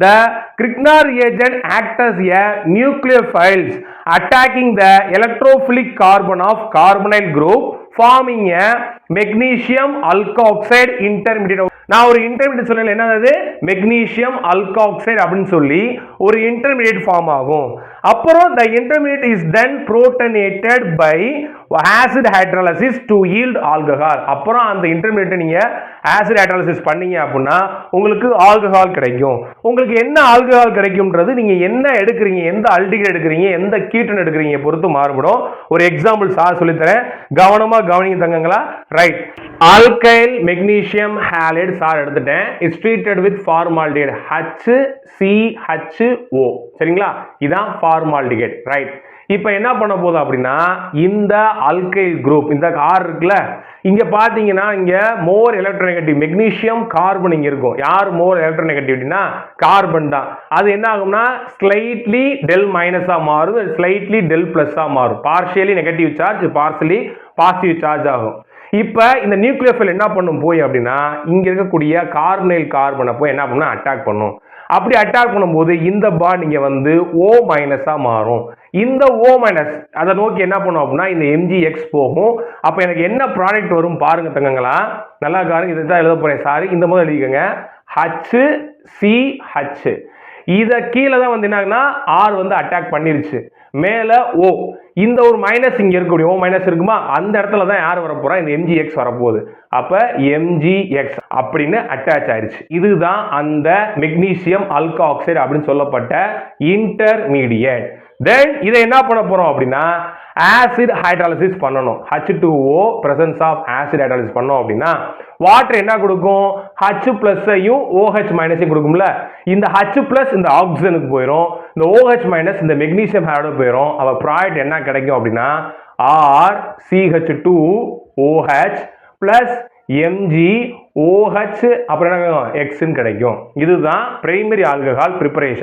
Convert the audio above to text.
the Grignard reagent acts as a nucleophiles attacking the electrophilic carbon of carbonyl group forming a magnesium alkoxide intermediate. நான் ஒரு intermediate சொன்னேன், என்னது magnesium alkoxide அப்படின்னு சொல்லி ஒரு intermediate form ஆகும். அப்புறம் the intermediate is then protonated by acid hydrolysis to yield alcohol. அப்புறம் அந்த இன்டர்மீடியட் நீங்க ஆசிட் ஹைட்ராலிசிஸ் பண்ணீங்க அப்படின்னா உங்களுக்கு ஆல்கஹால் கிடைக்கும். உங்களுக்கு என்ன ஆல்கஹால் கிடைக்கும்ன்றது நீங்க என்ன எடுக்கிறீங்க, எந்த அல்டிகைட் எடுக்கிறீங்க, எந்த கீட்டன் எடுக்கிறீங்க பொறுத்து மாறுபடும். ஒரு எக்ஸாம்பிள் சார் சொல்லி தரேன், கவனமா கவனிங்க தங்கங்களா. Right, alkyl magnesium halide sir எடுத்துட்டேன். It's treated with formaldehyde HCHO. சரிங்களா, இதான் ஃபார்மால்டிகைட். ரைட், இப்போ என்ன பண்ண போதும் அப்படின்னா இந்த அல்கைல் குரூப், இந்த கார் இருக்குல்ல, இங்க பாத்தீங்கன்னா இங்க மோர் எலக்ட்ரோநெகட்டிவ் மெக்னீசியம் கார்பன் இங்க இருக்கும். யார் மோர் எலக்ட்ரோநெகட்டிவிட்டினா கார்பன் தான். அது என்ன ஆகும்னா ஸ்லைட்லி டெல் மைனஸா மாறும், ஸ்லைட்லி டெல் பிளஸ்ஸா மாறும். Partially negative charge, partially positive charge ஆகும். இப்போ இந்த நியூக்ளியோஃபைல் என்ன பண்ணும் போய் அப்படின்னா இங்க இருக்கக்கூடிய கார்பனைல் கார்பனை போய் என்ன பண்ணும், அட்டாக் பண்ணும். அப்படி அட்டாக் பண்ணும்போது இந்த பாண்ட் இங்க வந்து O மைனஸா மாறும். இந்த O மைனஸ் அதை நோக்கி என்ன பண்ணும் அப்படின்னா இந்த MgX போகும். அப்ப எனக்கு என்ன ப்ராடக்ட் வரும் பாருங்க தங்கங்களா, நல்லா பாருங்க. இதுதான் எழுத போறேன், சாரி இந்த மாதிரி எழுதிக்கோங்க, HCH. இத கீழே தான் வந்து என்னாகுன்னா R வந்து அட்டாக் பண்ணிருச்சு, மேல O. இந்த ஒரு மைனஸ் இங்க இருக்கக்கூடிய O மைனஸ் இருக்குமா, அந்த இடத்துல தான் யார் வரப்போறா, இந்த MgX வரப்போகுது. அப்ப MgX அப்படின்னு அட்டாச் ஆயிருச்சு. இதுதான் அந்த மெக்னீசியம் அல்காக்சைடு அப்படின்னு சொல்லப்பட்ட இன்டர்மீடியட். தென் இதை என்ன பண்ண போறோம் அப்படின்னா ஆசிட் ஹைட்ராலிசிஸ் பண்ணணும். H2O presence of acid hydrolysis பண்ணோம் அப்படின்னா வாட்டர் என்ன கொடுக்கும், H பிளஸையும் OH மைனஸையும் கொடுக்கும்ல. இந்த H பிளஸ் இந்த ஆக்சிஜனுக்கு போயிடும், இந்த OH மைனஸ் இந்த மெக்னீசியம் ஹைட்ரைடு போயிடும். அவ ப்ராடக்ட் என்ன கிடைக்கும் அப்படின்னா RCH2OH பிளஸ் MgOH அப்புறம் என்ன X கிடைக்கும். இதுதான் பிரைமரி ஆல்கஹால் பிரிப்பரேஷன்.